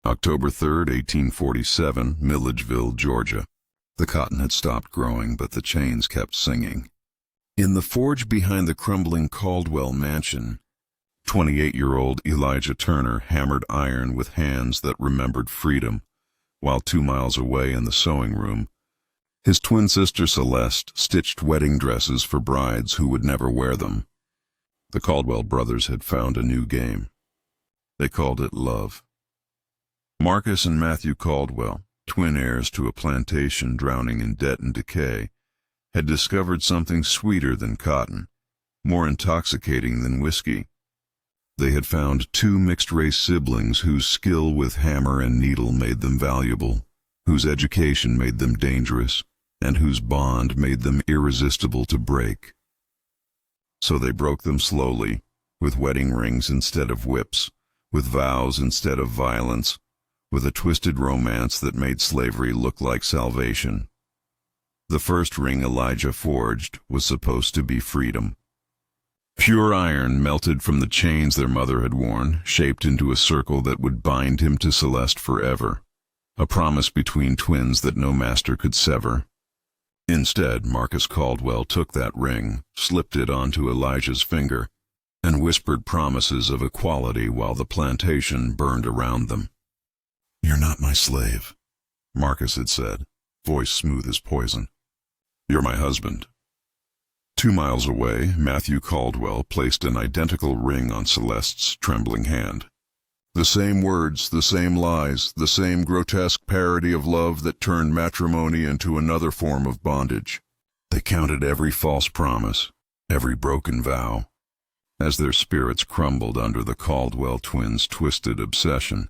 October 3, 1847, Milledgeville, Georgia. The cotton had stopped growing, but the chains kept singing. In the forge behind the crumbling Caldwell mansion, 28-year-old Elijah Turner hammered iron with hands that remembered freedom, while 2 miles away in the sewing room, his twin sister Celeste stitched wedding dresses for brides who would never wear them. The Caldwell brothers had found a new game. They called it love. Marcus and Matthew Caldwell, twin heirs to a plantation drowning in debt and decay, had discovered something sweeter than cotton, more intoxicating than whiskey. They had found 2 mixed-race siblings whose skill with hammer and needle made them valuable, whose education made them dangerous, and whose bond made them irresistible to break. So they broke them slowly, with wedding rings instead of whips, with vows instead of violence, with a twisted romance that made slavery look like salvation. The first ring Elijah forged was supposed to be freedom. Pure iron melted from the chains their mother had worn, shaped into a circle that would bind him to Celeste forever, a promise between twins that no master could sever. Instead, Marcus Caldwell took that ring, slipped it onto Elijah's finger, and whispered promises of equality while the plantation burned around them. "You're not my slave," Marcus had said, voice smooth as poison. "You're my husband." 2 miles away, Matthew Caldwell placed an identical ring on Celeste's trembling hand. The same words, the same lies, the same grotesque parody of love that turned matrimony into another form of bondage. They counted every false promise, every broken vow, as their spirits crumbled under the Caldwell twins' twisted obsession.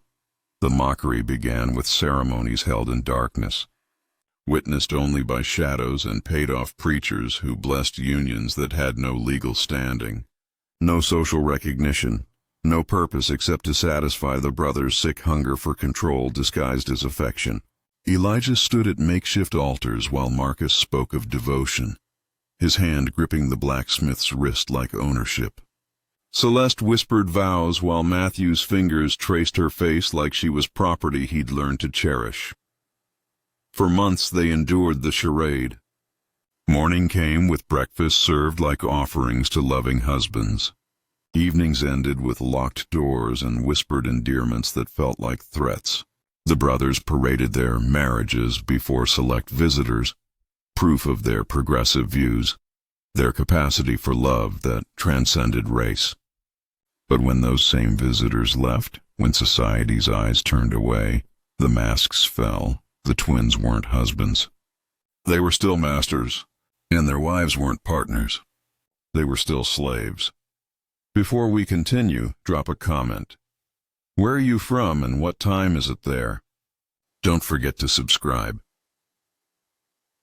The mockery began with ceremonies held in darkness, witnessed only by shadows and paid-off preachers who blessed unions that had no legal standing, no social recognition, no purpose except to satisfy the brothers' sick hunger for control disguised as affection. Elijah stood at makeshift altars while Marcus spoke of devotion, his hand gripping the blacksmith's wrist like ownership. Celeste whispered vows while Matthew's fingers traced her face like she was property he'd learned to cherish. For months they endured the charade. Morning came with breakfast served like offerings to loving husbands. Evenings ended with locked doors and whispered endearments that felt like threats. The brothers paraded their marriages before select visitors, proof of their progressive views, their capacity for love that transcended race. But when those same visitors left, when society's eyes turned away, the masks fell. The twins weren't husbands. They were still masters, and their wives weren't partners. They were still slaves. Before we continue, drop a comment. Where are you from and what time is it there? Don't forget to subscribe.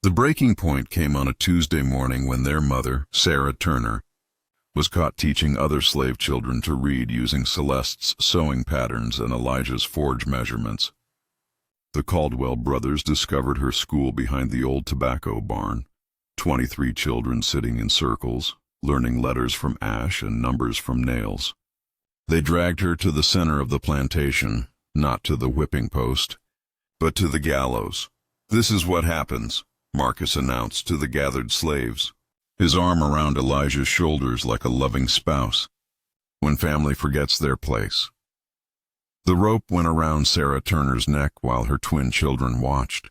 The breaking point came on a Tuesday morning when their mother, Sarah Turner, was caught teaching other slave children to read using Celeste's sewing patterns and Elijah's forge measurements. The Caldwell brothers discovered her school behind the old tobacco barn, 23 children sitting in circles, learning letters from ash and numbers from nails. They dragged her to the center of the plantation, not to the whipping post, but to the gallows. "This is what happens," Marcus announced to the gathered slaves, his arm around Elijah's shoulders like a loving spouse, "when family forgets their place." The rope went around Sarah Turner's neck while her twin children watched,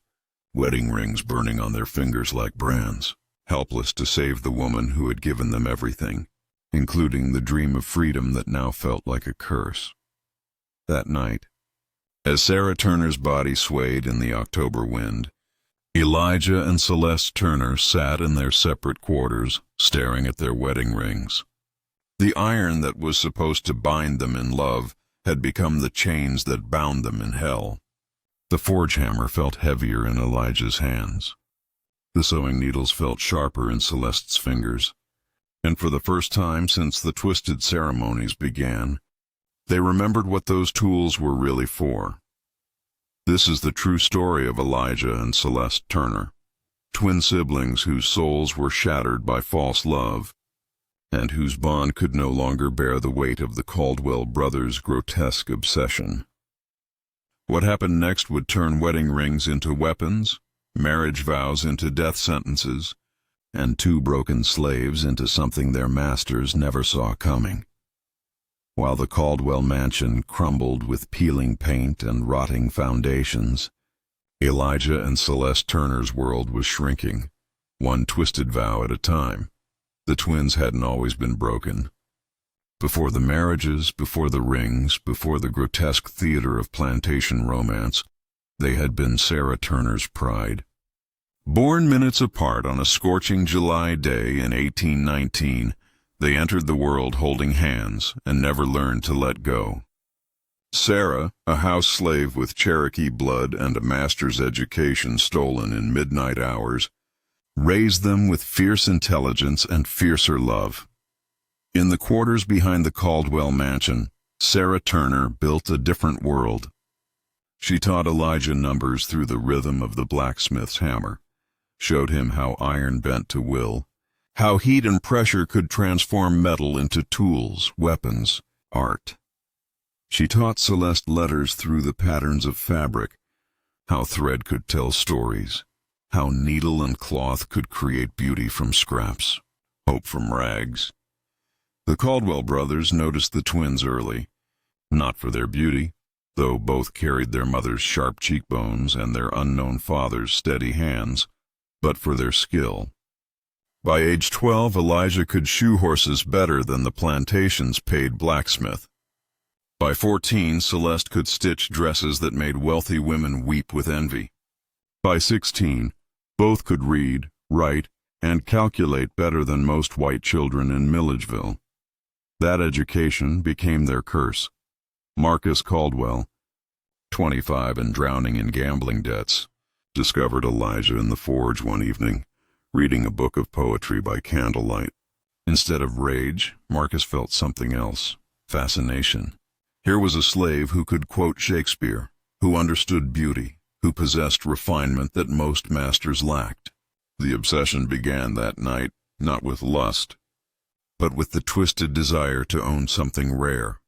wedding rings burning on their fingers like brands, helpless to save the woman who had given them everything, including the dream of freedom that now felt like a curse. That night, as Sarah Turner's body swayed in the October wind, Elijah and Celeste Turner sat in their separate quarters, staring at their wedding rings. The iron that was supposed to bind them in love had become the chains that bound them in hell. The forge hammer felt heavier in Elijah's hands. The sewing needles felt sharper in Celeste's fingers, and for the first time since the twisted ceremonies began, they remembered what those tools were really for. This is the true story of Elijah and Celeste Turner, twin siblings whose souls were shattered by false love, and whose bond could no longer bear the weight of the Caldwell brothers' grotesque obsession. What happened next would turn wedding rings into weapons, marriage vows into death sentences, and 2 broken slaves into something their masters never saw coming. While the Caldwell mansion crumbled with peeling paint and rotting foundations, Elijah and Celeste Turner's world was shrinking, one twisted vow at a time. The twins hadn't always been broken. Before the marriages, before the rings, before the grotesque theater of plantation romance, they had been Sarah Turner's pride. Born minutes apart on a scorching July day in 1819, they entered the world holding hands and never learned to let go. Sarah, a house slave with Cherokee blood and a master's education stolen in midnight hours, raised them with fierce intelligence and fiercer love. In the quarters behind the Caldwell mansion, Sarah Turner built a different world. She taught Elijah numbers through the rhythm of the blacksmith's hammer, showed him how iron bent to will, how heat and pressure could transform metal into tools, weapons, art. She taught Celeste letters through the patterns of fabric, how thread could tell stories, how needle and cloth could create beauty from scraps, hope from rags. The Caldwell brothers noticed the twins early, not for their beauty, though both carried their mother's sharp cheekbones and their unknown father's steady hands, but for their skill. By age 12, Elijah could shoe horses better than the plantation's paid blacksmith. By 14, Celeste could stitch dresses that made wealthy women weep with envy. By 16, both could read, write, and calculate better than most white children in Milledgeville. That education became their curse. Marcus Caldwell, 25 and drowning in gambling debts, discovered Elijah in the forge one evening, reading a book of poetry by candlelight. Instead of rage, Marcus felt something else, fascination. Here was a slave who could quote Shakespeare, who understood beauty, who possessed refinement that most masters lacked. The obsession began that night, not with lust, but with the twisted desire to own something rare.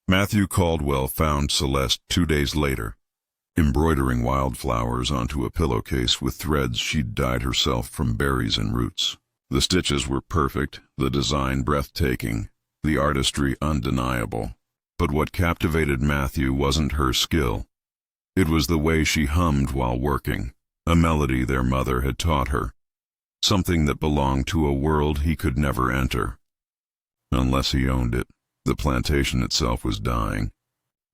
Matthew Caldwell found Celeste 2 days later, embroidering wildflowers onto a pillowcase with threads she'd dyed herself from berries and roots. The stitches were perfect, the design breathtaking, the artistry undeniable. But what captivated Matthew wasn't her skill. It was the way she hummed while working, a melody their mother had taught her, something that belonged to a world he could never enter. Unless he owned it. The plantation itself was dying.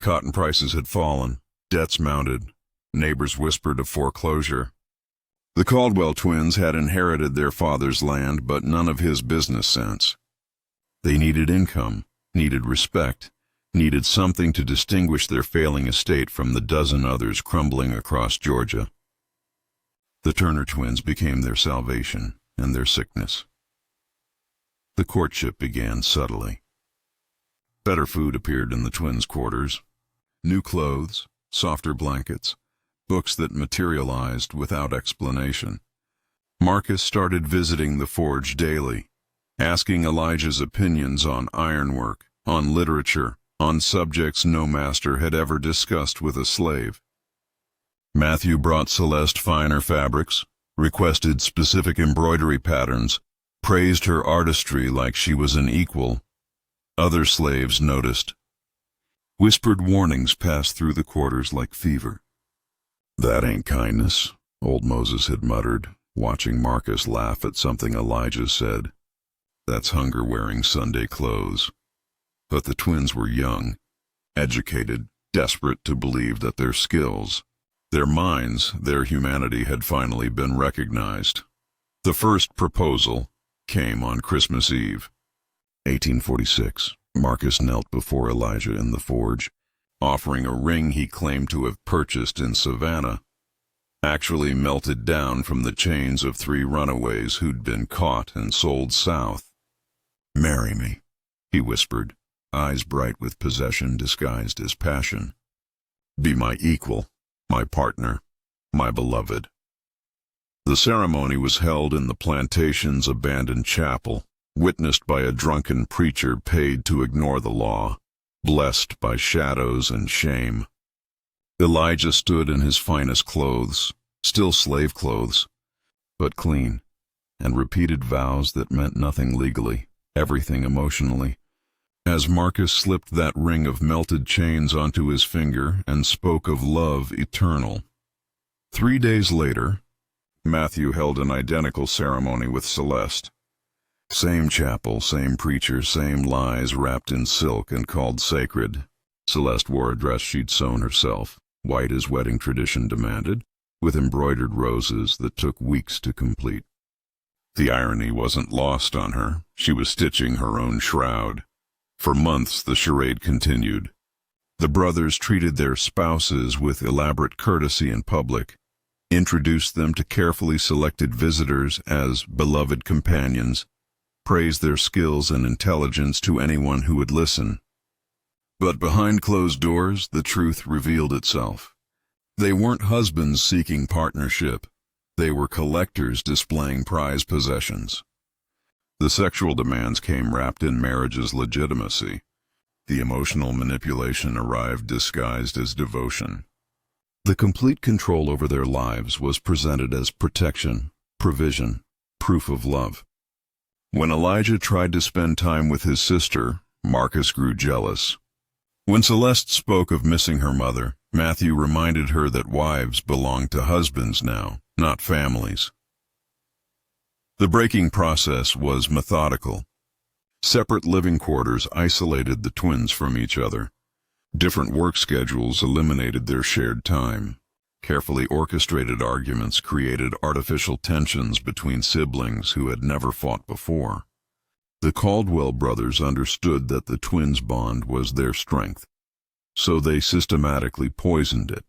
Cotton prices had fallen, debts mounted, neighbors whispered of foreclosure. The Caldwell twins had inherited their father's land, but none of his business sense. They needed income, needed respect, needed something to distinguish their failing estate from the dozen others crumbling across Georgia. The Turner twins became their salvation and their sickness. The courtship began subtly. Better food appeared in the twins' quarters. New clothes, softer blankets, books that materialized without explanation. Marcus started visiting the forge daily, asking Elijah's opinions on ironwork, on literature, on subjects no master had ever discussed with a slave. Matthew brought Celeste finer fabrics, requested specific embroidery patterns, praised her artistry like she was an equal. Other slaves noticed. Whispered warnings passed through the quarters like fever. "That ain't kindness," old Moses had muttered, watching Marcus laugh at something Elijah said. "That's hunger wearing Sunday clothes." But the twins were young, educated, desperate to believe that their skills, their minds, their humanity had finally been recognized. The first proposal came on Christmas Eve. 1846, Marcus knelt before Elijah in the forge, offering a ring he claimed to have purchased in Savannah, actually melted down from the chains of 3 runaways who'd been caught and sold south. "Marry me," he whispered, eyes bright with possession disguised as passion. "Be my equal, my partner, my beloved." The ceremony was held in the plantation's abandoned chapel, witnessed by a drunken preacher paid to ignore the law, blessed by shadows and shame. Elijah stood in his finest clothes, still slave clothes, but clean, and repeated vows that meant nothing legally, everything emotionally. As Marcus slipped that ring of melted chains onto his finger and spoke of love eternal. 3 days later, Matthew held an identical ceremony with Celeste. Same chapel, same preacher, same lies wrapped in silk and called sacred. Celeste wore a dress she'd sewn herself, white as wedding tradition demanded, with embroidered roses that took weeks to complete. The irony wasn't lost on her. She was stitching her own shroud. For months the charade continued. The brothers treated their spouses with elaborate courtesy in public, introduced them to carefully selected visitors as beloved companions, praised their skills and intelligence to anyone who would listen. But behind closed doors, the truth revealed itself. They weren't husbands seeking partnership. They were collectors displaying prized possessions. The sexual demands came wrapped in marriage's legitimacy. The emotional manipulation arrived disguised as devotion. The complete control over their lives was presented as protection, provision, proof of love. When Elijah tried to spend time with his sister, Marcus grew jealous. When Celeste spoke of missing her mother, Matthew reminded her that wives belonged to husbands now, not families. The breaking process was methodical. Separate living quarters isolated the twins from each other. Different work schedules eliminated their shared time. Carefully orchestrated arguments created artificial tensions between siblings who had never fought before. The Caldwell brothers understood that the twins' bond was their strength, so they systematically poisoned it.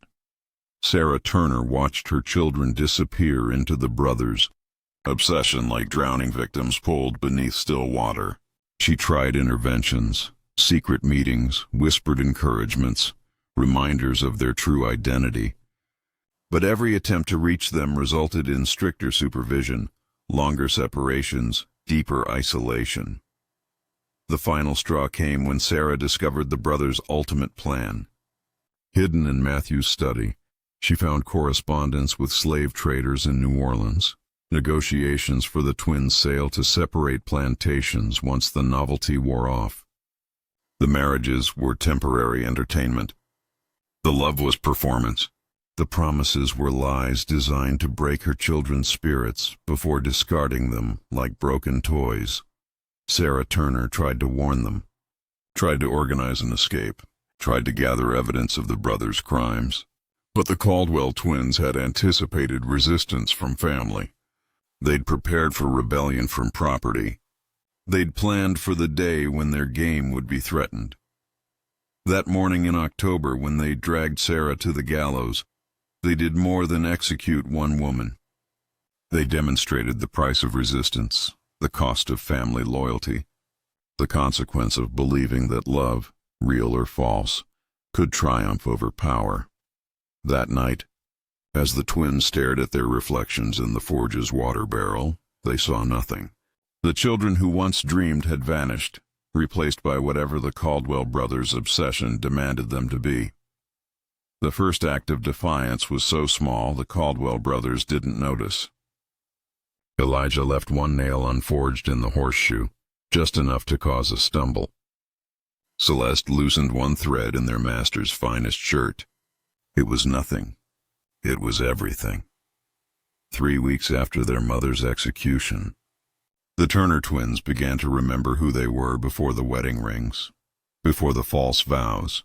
Sarah Turner watched her children disappear into the brothers' obsession like drowning victims pulled beneath still water. She tried interventions, secret meetings, whispered encouragements, reminders of their true identity. But every attempt to reach them resulted in stricter supervision, longer separations, deeper isolation. The final straw came when Sarah discovered the brothers' ultimate plan. Hidden in Matthew's study, she found correspondence with slave traders in New Orleans, negotiations for the twins' sale to separate plantations once the novelty wore off. The marriages were temporary entertainment. The love was performance. The promises were lies designed to break her children's spirits before discarding them like broken toys. Sarah Turner tried to warn them, tried to organize an escape, tried to gather evidence of the brothers' crimes. But the Caldwell twins had anticipated resistance from family. They'd prepared for rebellion from property. They'd planned for the day when their game would be threatened. That morning in October, when they dragged Sarah to the gallows, they did more than execute one woman. They demonstrated the price of resistance, the cost of family loyalty, the consequence of believing that love, real or false, could triumph over power. That night, as the twins stared at their reflections in the forge's water barrel, they saw nothing. The children who once dreamed had vanished, replaced by whatever the Caldwell brothers' obsession demanded them to be. The first act of defiance was so small the Caldwell brothers didn't notice. Elijah left one nail unforged in the horseshoe, just enough to cause a stumble. Celeste loosened one thread in their master's finest shirt. It was nothing. It was everything. 3 weeks after their mother's execution, the Turner twins began to remember who they were before the wedding rings, before the false vows,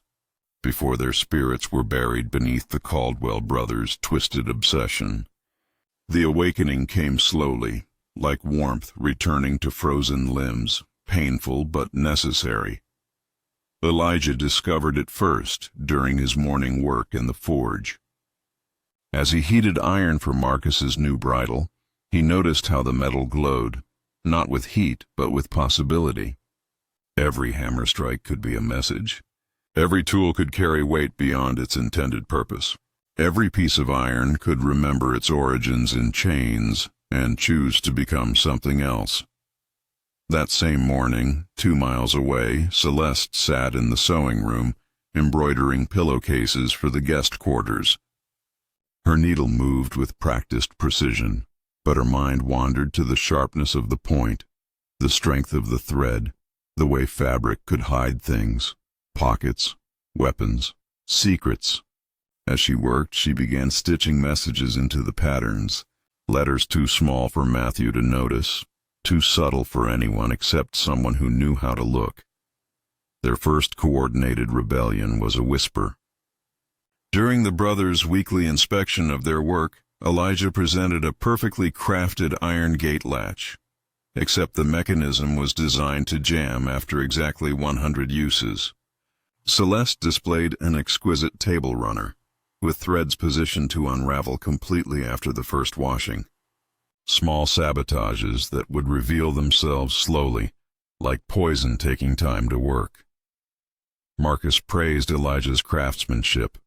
before their spirits were buried beneath the Caldwell brothers' twisted obsession. The awakening came slowly, like warmth returning to frozen limbs, painful but necessary. Elijah discovered it first during his morning work in the forge. As he heated iron for Marcus's new bridle, he noticed how the metal glowed, not with heat but with possibility. Every hammer strike could be a message. Every tool could carry weight beyond its intended purpose. Every piece of iron could remember its origins in chains and choose to become something else. That same morning, 2 miles away, Celeste sat in the sewing room, embroidering pillowcases for the guest quarters. Her needle moved with practiced precision, but her mind wandered to the sharpness of the point, the strength of the thread, the way fabric could hide things, pockets, weapons, secrets. As she worked, she began stitching messages into the patterns, letters too small for Matthew to notice, too subtle for anyone except someone who knew how to look. Their first coordinated rebellion was a whisper. During the brothers' weekly inspection of their work, Elijah presented a perfectly crafted iron gate latch, except the mechanism was designed to jam after exactly 100 uses. Celeste displayed an exquisite table runner, with threads positioned to unravel completely after the first washing. Small sabotages that would reveal themselves slowly, like poison taking time to work. Marcus praised Elijah's craftsmanship.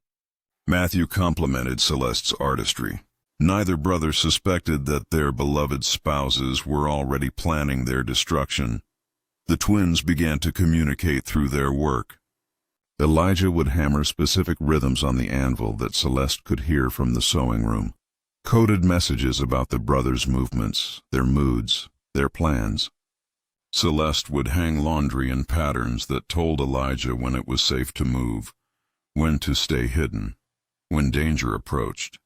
Matthew complimented Celeste's artistry. Neither brother suspected that their beloved spouses were already planning their destruction. The twins began to communicate through their work. Elijah would hammer specific rhythms on the anvil that Celeste could hear from the sewing room, coded messages about the brothers' movements, their moods, their plans. Celeste would hang laundry in patterns that told Elijah when it was safe to move, when to stay hidden, when danger approached.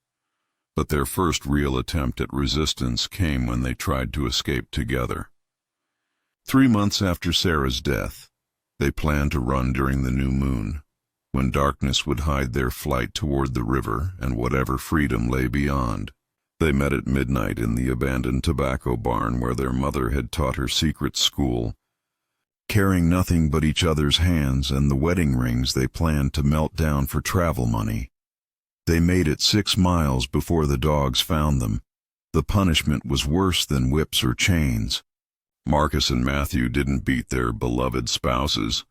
But their first real attempt at resistance came when they tried to escape together. 3 months after Sarah's death, they planned to run during the new moon, when darkness would hide their flight toward the river and whatever freedom lay beyond. They met at midnight in the abandoned tobacco barn where their mother had taught her secret school. Carrying nothing but each other's hands and the wedding rings they planned to melt down for travel money. They made it 6 miles before the dogs found them. The punishment was worse than whips or chains. Marcus and Matthew didn't beat their beloved spouses.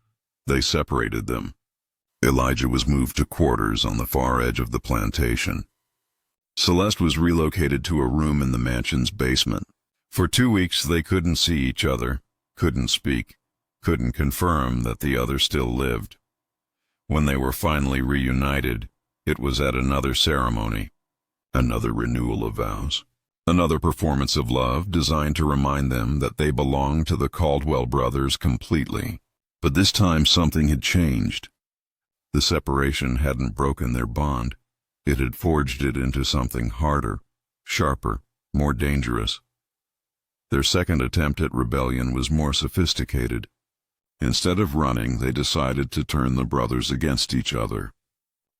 They separated them. Elijah was moved to quarters on the far edge of the plantation. Celeste was relocated to a room in the mansion's basement. For 2 weeks they couldn't see each other, couldn't speak, couldn't confirm that the other still lived. When they were finally reunited, it was at another ceremony, another renewal of vows, another performance of love designed to remind them that they belonged to the Caldwell brothers completely. But this time something had changed. The separation hadn't broken their bond. It had forged it into something harder, sharper, more dangerous. Their second attempt at rebellion was more sophisticated. Instead of running, they decided to turn the brothers against each other.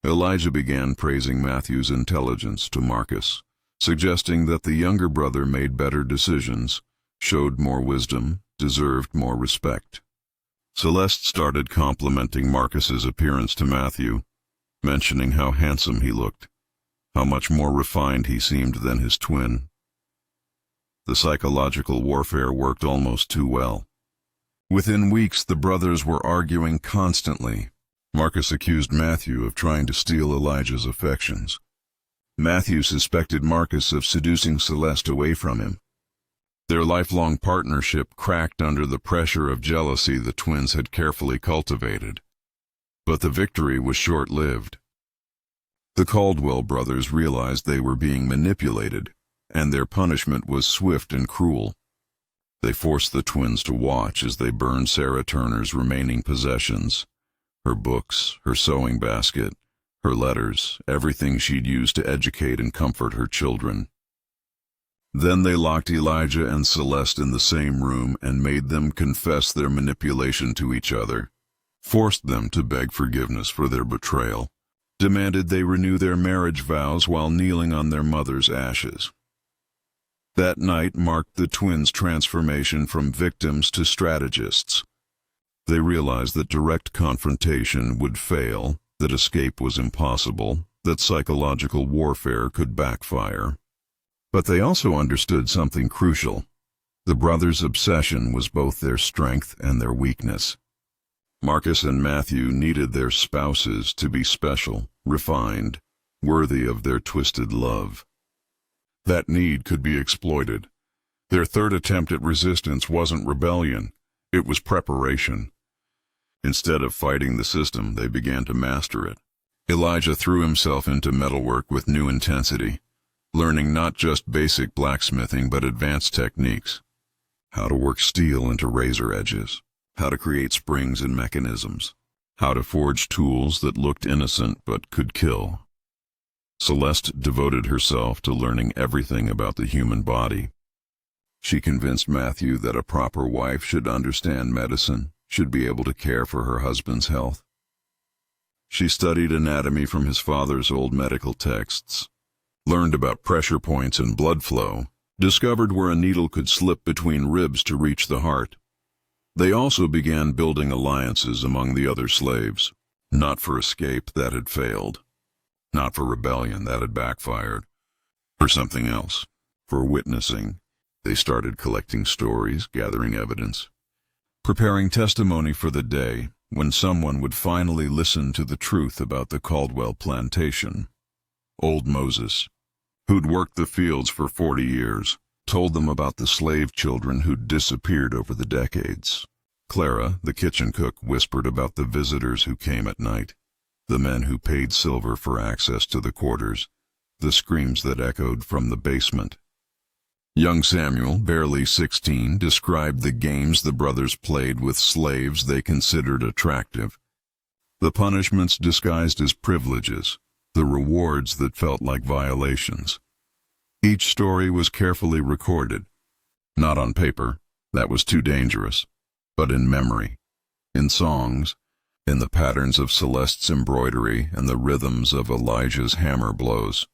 Elijah began praising Matthew's intelligence to Marcus, suggesting that the younger brother made better decisions, showed more wisdom, deserved more respect. Celeste started complimenting Marcus's appearance to Matthew, mentioning how handsome he looked, how much more refined he seemed than his twin. The psychological warfare worked almost too well. Within weeks, the brothers were arguing constantly. Marcus accused Matthew of trying to steal Elijah's affections. Matthew suspected Marcus of seducing Celeste away from him. Their lifelong partnership cracked under the pressure of jealousy the twins had carefully cultivated. But the victory was short-lived. The Caldwell brothers realized they were being manipulated, and their punishment was swift and cruel. They forced the twins to watch as they burned Sarah Turner's remaining possessions. Her books, her sewing basket, her letters, everything she'd used to educate and comfort her children. Then they locked Elijah and Celeste in the same room and made them confess their manipulation to each other, forced them to beg forgiveness for their betrayal, demanded they renew their marriage vows while kneeling on their mother's ashes. That night marked the twins' transformation from victims to strategists. They realized that direct confrontation would fail, that escape was impossible, that psychological warfare could backfire. But they also understood something crucial. The brothers' obsession was both their strength and their weakness. Marcus and Matthew needed their spouses to be special, refined, worthy of their twisted love. That need could be exploited. Their third attempt at resistance wasn't rebellion, it was preparation. Instead of fighting the system, they began to master it. Elijah threw himself into metalwork with new intensity, learning not just basic blacksmithing but advanced techniques. How to work steel into razor edges, how to create springs and mechanisms, how to forge tools that looked innocent but could kill. Celeste devoted herself to learning everything about the human body. She convinced Matthew that a proper wife should understand medicine, should be able to care for her husband's health. She studied anatomy from his father's old medical texts, learned about pressure points and blood flow, discovered where a needle could slip between ribs to reach the heart. They also began building alliances among the other slaves, not for escape that had failed, not for rebellion that had backfired, for something else, for witnessing. They started collecting stories, gathering evidence, preparing testimony for the day when someone would finally listen to the truth about the Caldwell plantation. Old Moses, who'd worked the fields for 40 years, told them about the slave children who'd disappeared over the decades. Clara, the kitchen cook, whispered about the visitors who came at night, the men who paid silver for access to the quarters, the screams that echoed from the basement. Young Samuel, barely 16, described the games the brothers played with slaves they considered attractive, the punishments disguised as privileges, the rewards that felt like violations. Each story was carefully recorded, not on paper, that was too dangerous, but in memory, in songs, in the patterns of Celeste's embroidery and the rhythms of Elijah's hammer blows.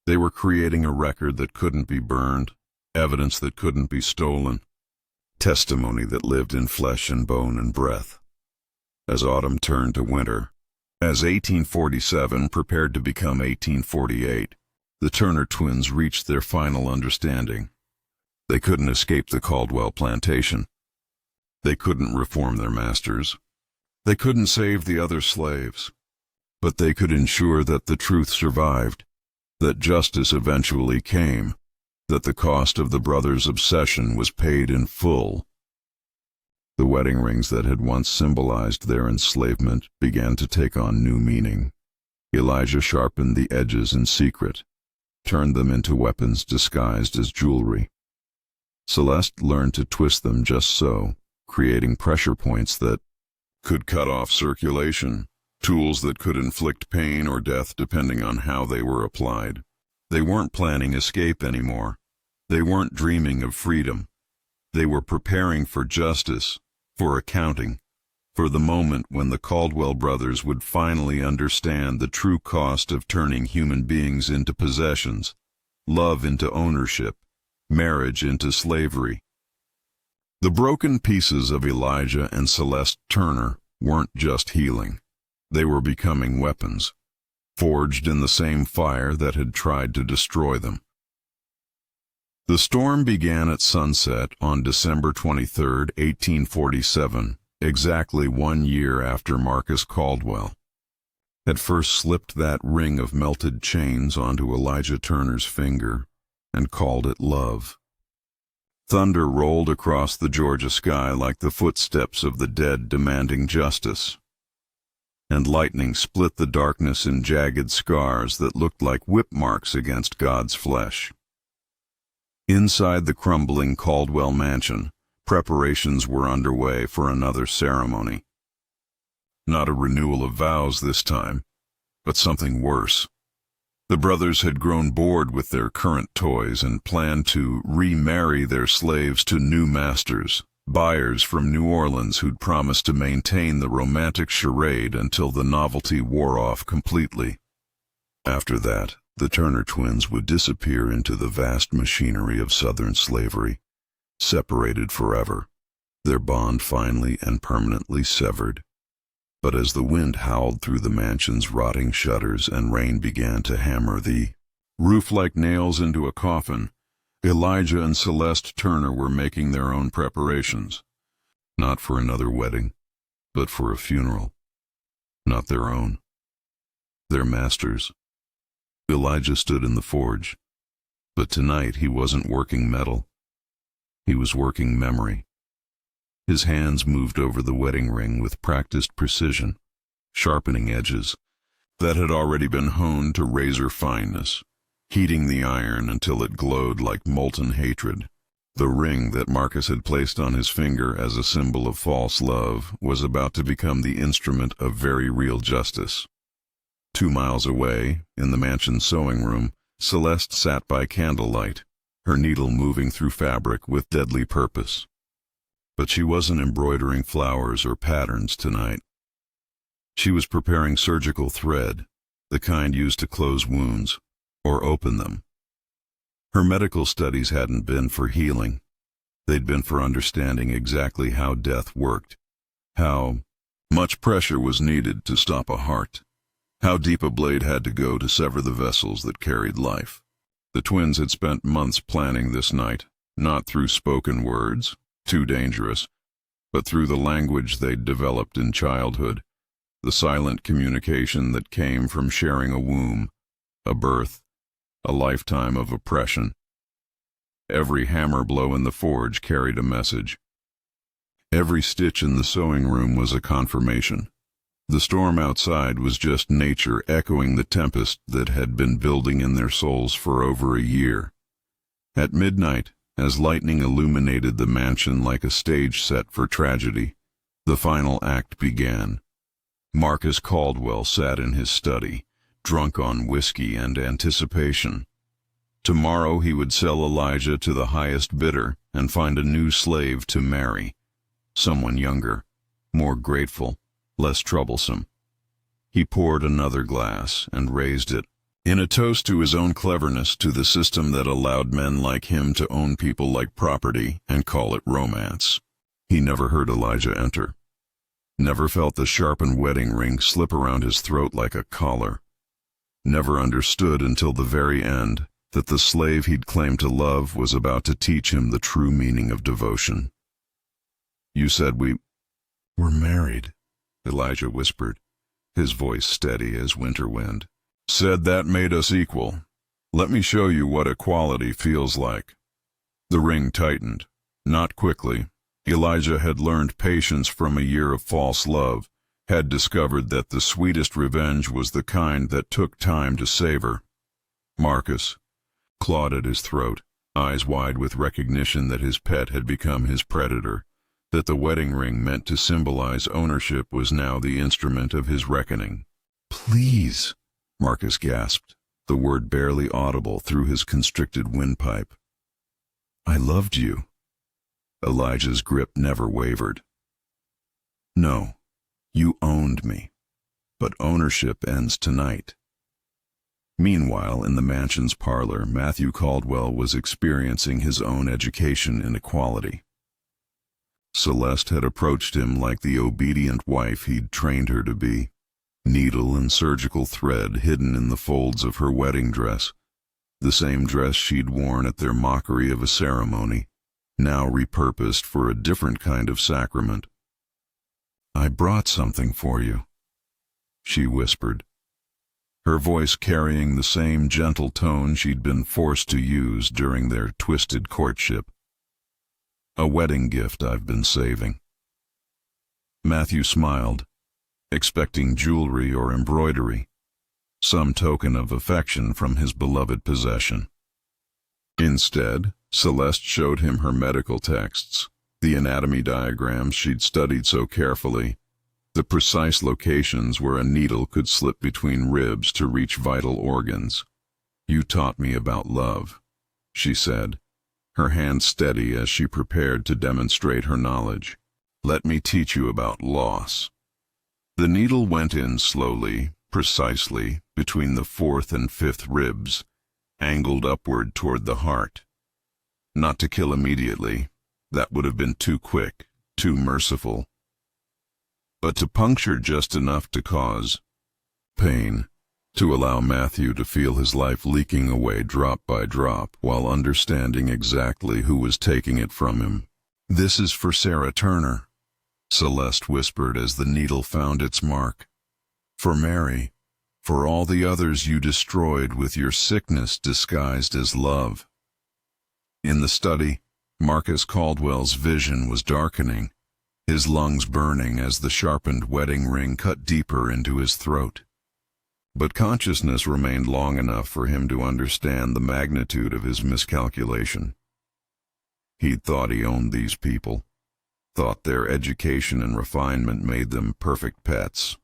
They were creating a record that couldn't be burned, evidence that couldn't be stolen, testimony that lived in flesh and bone and breath. As autumn turned to winter, as 1847 prepared to become 1848, the Turner twins reached their final understanding. They couldn't escape the Caldwell plantation. They couldn't reform their masters. They couldn't save the other slaves. But they could ensure that the truth survived, that justice eventually came, that the cost of the brothers' obsession was paid in full. The wedding rings that had once symbolized their enslavement began to take on new meaning. Elijah sharpened the edges in secret, turned them into weapons disguised as jewelry. Celeste learned to twist them just so, creating pressure points that could cut off circulation, tools that could inflict pain or death depending on how they were applied. They weren't planning escape anymore. They weren't dreaming of freedom. They were preparing for justice, for accounting, for the moment when the Caldwell brothers would finally understand the true cost of turning human beings into possessions, love into ownership, marriage into slavery. The broken pieces of Elijah and Celeste Turner weren't just healing. They were becoming weapons, forged in the same fire that had tried to destroy them. The storm began at sunset on December 23, 1847, exactly 1 year after Marcus Caldwell had first slipped that ring of melted chains onto Elijah Turner's finger and called it love. Thunder rolled across the Georgia sky like the footsteps of the dead demanding justice, and lightning split the darkness in jagged scars that looked like whip marks against God's flesh. Inside the crumbling Caldwell mansion, preparations were underway for another ceremony. Not a renewal of vows this time, but something worse. The brothers had grown bored with their current toys and planned to remarry their slaves to new masters, buyers from New Orleans who'd promised to maintain the romantic charade until the novelty wore off completely. After that, the Turner twins would disappear into the vast machinery of Southern slavery, separated forever, their bond finally and permanently severed. But as the wind howled through the mansion's rotting shutters and rain began to hammer the roof like nails into a coffin, Elijah and Celeste Turner were making their own preparations. Not for another wedding, but for a funeral. Not their own. Their masters. Elijah stood in the forge, but tonight he wasn't working metal. He was working memory. His hands moved over the wedding ring with practiced precision, sharpening edges that had already been honed to razor fineness, heating the iron until it glowed like molten hatred. The ring that Marcus had placed on his finger as a symbol of false love was about to become the instrument of very real justice. 2 miles away, in the mansion's sewing room, Celeste sat by candlelight, her needle moving through fabric with deadly purpose. But she wasn't embroidering flowers or patterns tonight. She was preparing surgical thread, the kind used to close wounds or open them. Her medical studies hadn't been for healing. They'd been for understanding exactly how death worked, how much pressure was needed to stop a heart, how deep a blade had to go to sever the vessels that carried life. The twins had spent months planning this night, not through spoken words, too dangerous, but through the language they'd developed in childhood, the silent communication that came from sharing a womb, a birth, a lifetime of oppression. Every hammer blow in the forge carried a message. Every stitch in the sewing room was a confirmation. The storm outside was just nature echoing the tempest that had been building in their souls for over a year. At midnight, as lightning illuminated the mansion like a stage set for tragedy, the final act began. Marcus Caldwell sat in his study, drunk on whiskey and anticipation. Tomorrow he would sell Elijah to the highest bidder and find a new slave to marry, someone younger, more grateful, less troublesome. He poured another glass and raised it, in a toast to his own cleverness, to the system that allowed men like him to own people like property and call it romance. He never heard Elijah enter, never felt the sharpened wedding ring slip around his throat like a collar, never understood until the very end that the slave he'd claimed to love was about to teach him the true meaning of devotion. "You said we were married," Elijah whispered, his voice steady as winter wind. "Said that made us equal. Let me show you what equality feels like." The ring tightened, not quickly. Elijah had learned patience from a year of false love, had discovered that the sweetest revenge was the kind that took time to savor. Marcus clawed at his throat, eyes wide with recognition that his pet had become his predator, that the wedding ring meant to symbolize ownership was now the instrument of his reckoning. "Please," Marcus gasped, the word barely audible through his constricted windpipe. "I loved you." Elijah's grip never wavered. "No, you owned me, but ownership ends tonight." Meanwhile, in the mansion's parlor, Matthew Caldwell was experiencing his own education in equality. Celeste had approached him like the obedient wife he'd trained her to be, needle and surgical thread hidden in the folds of her wedding dress, the same dress she'd worn at their mockery of a ceremony, now repurposed for a different kind of sacrament. "I brought something for you," she whispered, her voice carrying the same gentle tone she'd been forced to use during their twisted courtship. "A wedding gift I've been saving." Matthew smiled, expecting jewelry or embroidery, some token of affection from his beloved possession. Instead, Celeste showed him her medical texts, the anatomy diagrams she'd studied so carefully, the precise locations where a needle could slip between ribs to reach vital organs. "You taught me about love," she said, her hand steady as she prepared to demonstrate her knowledge. "Let me teach you about loss." The needle went in slowly, precisely, between the 4th and 5th ribs, angled upward toward the heart. Not to kill immediately, that would have been too quick, too merciful, but to puncture just enough to cause pain, to allow Matthew to feel his life leaking away drop by drop while understanding exactly who was taking it from him. "This is for Sarah Turner," Celeste whispered as the needle found its mark. "For Mary, for all the others you destroyed with your sickness disguised as love." In the study, Marcus Caldwell's vision was darkening, his lungs burning as the sharpened wedding ring cut deeper into his throat. But consciousness remained long enough for him to understand the magnitude of his miscalculation. He'd thought he owned these people, thought their education and refinement made them perfect pets.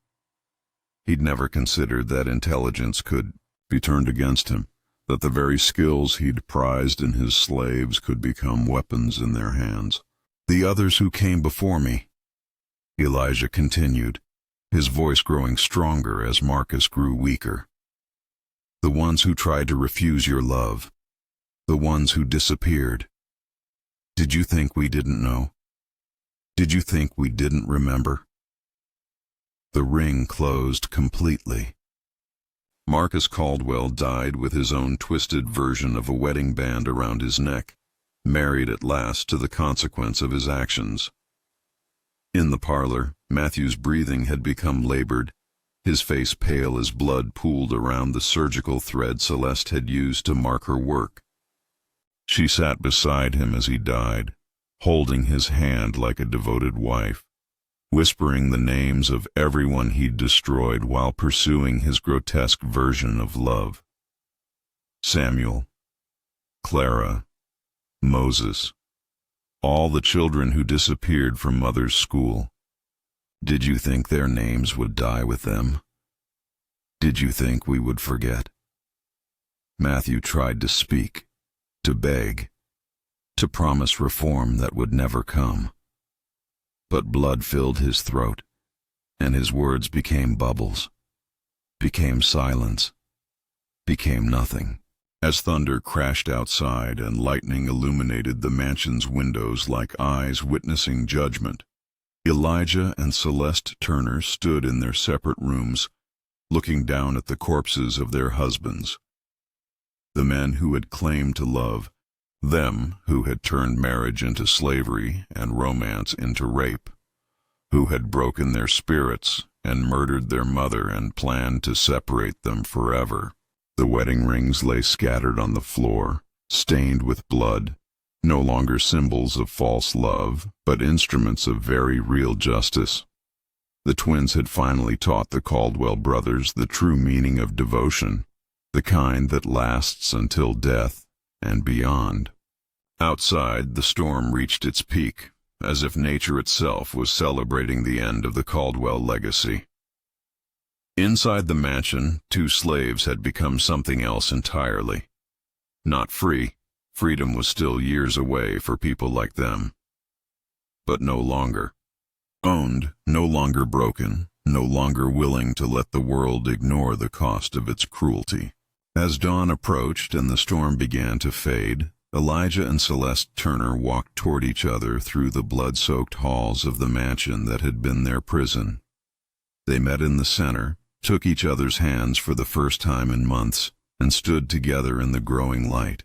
He'd never considered that intelligence could be turned against him, that the very skills he'd prized in his slaves could become weapons in their hands. "The others who came before me," Elijah continued, his voice growing stronger as Marcus grew weaker. "The ones who tried to refuse your love, the ones who disappeared. Did you think we didn't know? Did you think we didn't remember?" The ring closed completely. Marcus Caldwell died with his own twisted version of a wedding band around his neck, married at last to the consequence of his actions. In the parlor, Matthew's breathing had become labored, his face pale as blood pooled around the surgical thread Celeste had used to mark her work. She sat beside him as he died, holding his hand like a devoted wife, whispering the names of everyone he'd destroyed while pursuing his grotesque version of love. Samuel, Clara, Moses, all the children who disappeared from Mother's school. Did you think their names would die with them? Did you think we would forget? Matthew tried to speak, to beg, to promise reform that would never come. But blood filled his throat, and his words became bubbles, became silence, became nothing. As thunder crashed outside and lightning illuminated the mansion's windows like eyes witnessing judgment, Elijah and Celeste Turner stood in their separate rooms, looking down at the corpses of their husbands. The men who had claimed to love, them who had turned marriage into slavery and romance into rape, who had broken their spirits and murdered their mother and planned to separate them forever. The wedding rings lay scattered on the floor, stained with blood, no longer symbols of false love, but instruments of very real justice. The twins had finally taught the Caldwell brothers the true meaning of devotion, the kind that lasts until death and beyond. Outside, the storm reached its peak, as if nature itself was celebrating the end of the Caldwell legacy. Inside the mansion, two slaves had become something else entirely. Not free, freedom was still years away for people like them. But no longer. Owned, no longer broken, no longer willing to let the world ignore the cost of its cruelty. As dawn approached and the storm began to fade, Elijah and Celeste Turner walked toward each other through the blood-soaked halls of the mansion that had been their prison. They met in the center, took each other's hands for the first time in months, and stood together in the growing light.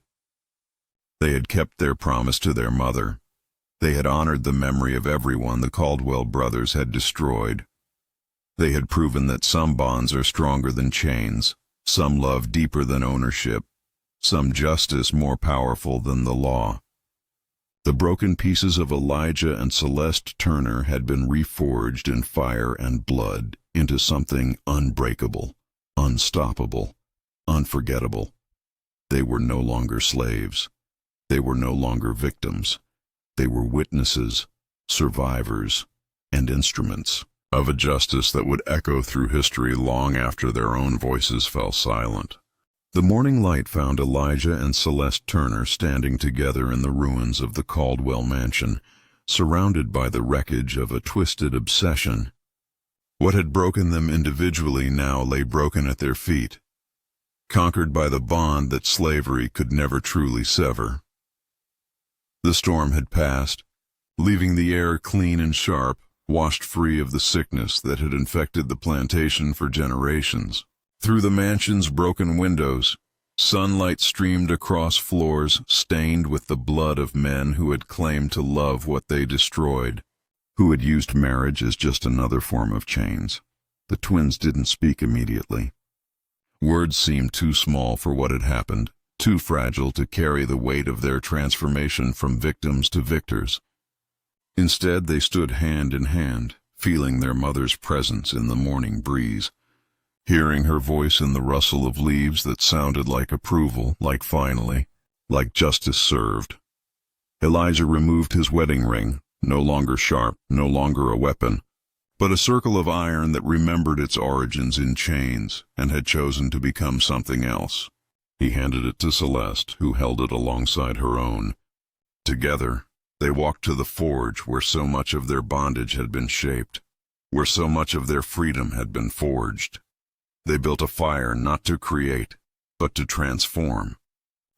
They had kept their promise to their mother. They had honored the memory of everyone the Caldwell brothers had destroyed. They had proven that some bonds are stronger than chains, some love deeper than ownership, some justice more powerful than the law. The broken pieces of Elijah and Celeste Turner had been reforged in fire and blood into something unbreakable, unstoppable, unforgettable. They were no longer slaves. They were no longer victims. They were witnesses, survivors, and instruments of a justice that would echo through history long after their own voices fell silent. The morning light found Elijah and Celeste Turner standing together in the ruins of the Caldwell mansion, surrounded by the wreckage of a twisted obsession. What had broken them individually now lay broken at their feet, conquered by the bond that slavery could never truly sever. The storm had passed, leaving the air clean and sharp, washed free of the sickness that had infected the plantation for generations. Through the mansion's broken windows, sunlight streamed across floors stained with the blood of men who had claimed to love what they destroyed, who had used marriage as just another form of chains. The twins didn't speak immediately. Words seemed too small for what had happened, too fragile to carry the weight of their transformation from victims to victors. Instead, they stood hand in hand, feeling their mother's presence in the morning breeze, hearing her voice in the rustle of leaves that sounded like approval, like finally, like justice served. Elijah removed his wedding ring, no longer sharp, no longer a weapon, but a circle of iron that remembered its origins in chains and had chosen to become something else. He handed it to Celeste, who held it alongside her own. Together, they walked to the forge where so much of their bondage had been shaped, where so much of their freedom had been forged. They built a fire not to create, but to transform.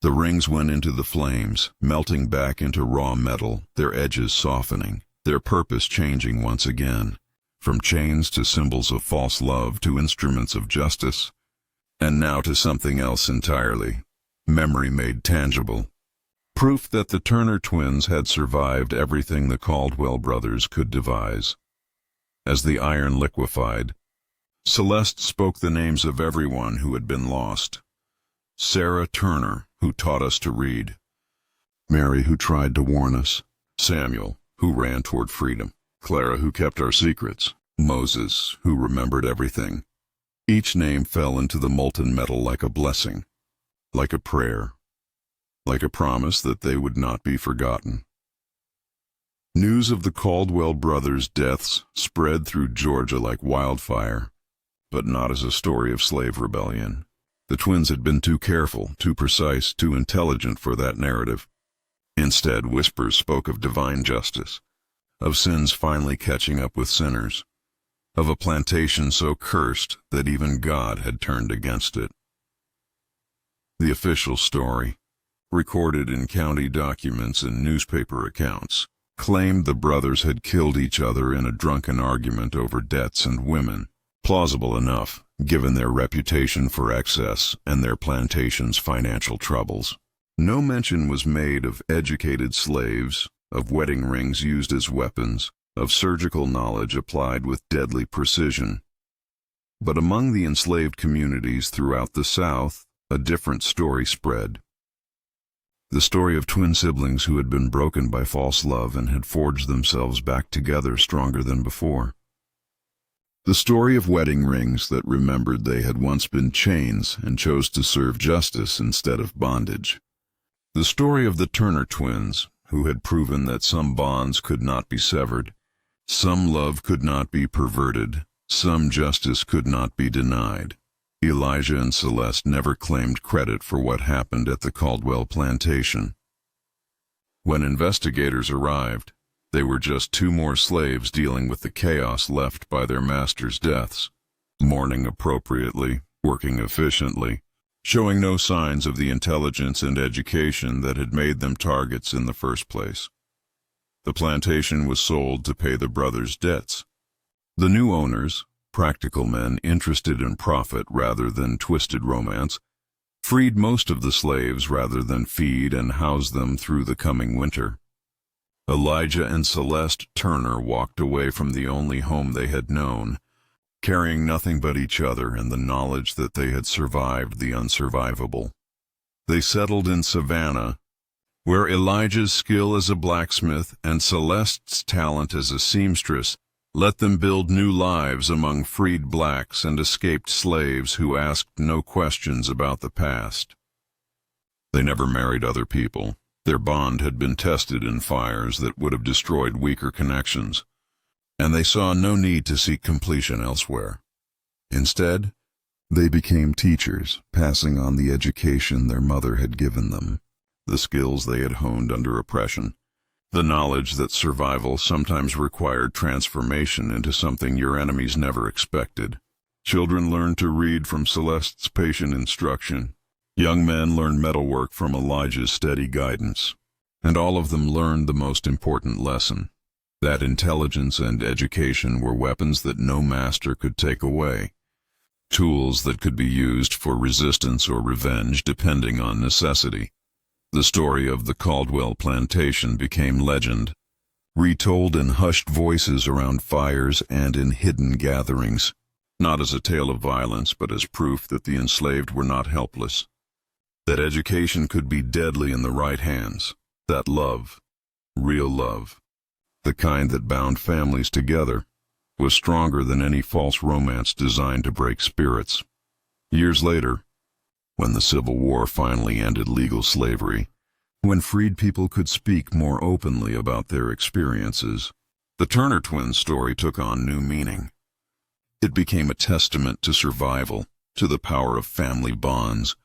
The rings went into the flames, melting back into raw metal, their edges softening, their purpose changing once again, from chains to symbols of false love to instruments of justice, and now to something else entirely, memory made tangible. Proof that the Turner twins had survived everything the Caldwell brothers could devise. As the iron liquefied, Celeste spoke the names of everyone who had been lost. Sarah Turner, who taught us to read. Mary, who tried to warn us. Samuel, who ran toward freedom. Clara, who kept our secrets. Moses, who remembered everything. Each name fell into the molten metal like a blessing, like a prayer, like a promise that they would not be forgotten. News of the Caldwell brothers' deaths spread through Georgia like wildfire, but not as a story of slave rebellion. The twins had been too careful, too precise, too intelligent for that narrative. Instead, whispers spoke of divine justice, of sins finally catching up with sinners, of a plantation so cursed that even God had turned against it. The official story, recorded in county documents and newspaper accounts, claimed the brothers had killed each other in a drunken argument over debts and women. Plausible enough, given their reputation for excess and their plantation's financial troubles. No mention was made of educated slaves, of wedding rings used as weapons, of surgical knowledge applied with deadly precision. But among the enslaved communities throughout the South, a different story spread. The story of twin siblings who had been broken by false love and had forged themselves back together stronger than before. The story of wedding rings that remembered they had once been chains and chose to serve justice instead of bondage. The story of the Turner twins, who had proven that some bonds could not be severed, some love could not be perverted, some justice could not be denied. Elijah and Celeste never claimed credit for what happened at the Caldwell plantation. When investigators arrived, they were just two more slaves dealing with the chaos left by their masters' deaths, mourning appropriately, working efficiently, showing no signs of the intelligence and education that had made them targets in the first place. The plantation was sold to pay the brothers' debts. The new owners, practical men interested in profit rather than twisted romance, freed most of the slaves rather than feed and house them through the coming winter. Elijah and Celeste Turner walked away from the only home they had known, carrying nothing but each other and the knowledge that they had survived the unsurvivable. They settled in Savannah, where Elijah's skill as a blacksmith and Celeste's talent as a seamstress let them build new lives among freed blacks and escaped slaves who asked no questions about the past. They never married other people. Their bond had been tested in fires that would have destroyed weaker connections, and they saw no need to seek completion elsewhere. Instead, they became teachers, passing on the education their mother had given them, the skills they had honed under oppression, the knowledge that survival sometimes required transformation into something your enemies never expected. Children learned to read from Celeste's patient instruction. Young men learned metalwork from Elijah's steady guidance, and all of them learned the most important lesson, that intelligence and education were weapons that no master could take away, tools that could be used for resistance or revenge depending on necessity. The story of the Caldwell plantation became legend, retold in hushed voices around fires and in hidden gatherings, not as a tale of violence but as proof that the enslaved were not helpless, that education could be deadly in the right hands, that love, real love, the kind that bound families together, was stronger than any false romance designed to break spirits. Years later, when the Civil War finally ended legal slavery, when freed people could speak more openly about their experiences, the Turner twins' story took on new meaning. It became a testament to survival, to the power of family bonds,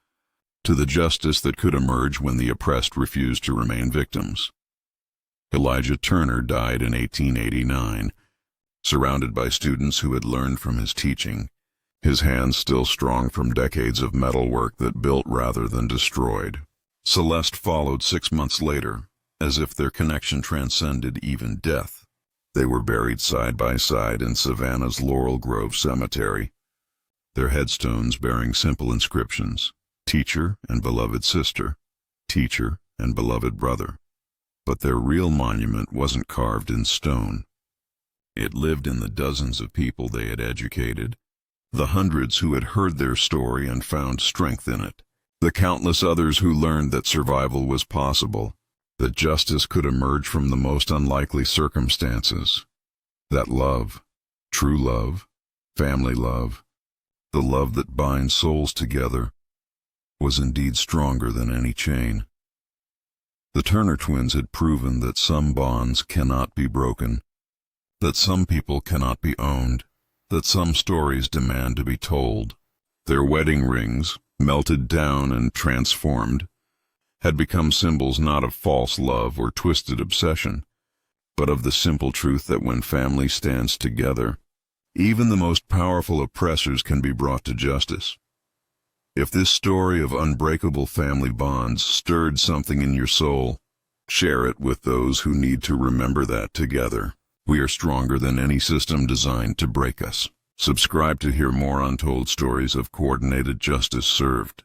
to the justice that could emerge when the oppressed refused to remain victims. Elijah Turner died in 1889, surrounded by students who had learned from his teaching, his hands still strong from decades of metalwork that built rather than destroyed. Celeste followed 6 months later, as if their connection transcended even death. They were buried side by side in Savannah's Laurel Grove Cemetery, their headstones bearing simple inscriptions: teacher and beloved sister, teacher and beloved brother. But their real monument wasn't carved in stone. It lived in the dozens of people they had educated, the hundreds who had heard their story and found strength in it, the countless others who learned that survival was possible, that justice could emerge from the most unlikely circumstances, that love, true love, family love, the love that binds souls together, was indeed stronger than any chain. The Turner twins had proven that some bonds cannot be broken, that some people cannot be owned, that some stories demand to be told. Their wedding rings, melted down and transformed, had become symbols not of false love or twisted obsession, but of the simple truth that when family stands together, even the most powerful oppressors can be brought to justice. If this story of unbreakable family bonds stirred something in your soul, share it with those who need to remember that together. We are stronger than any system designed to break us. Subscribe to hear more untold stories of coordinated justice served.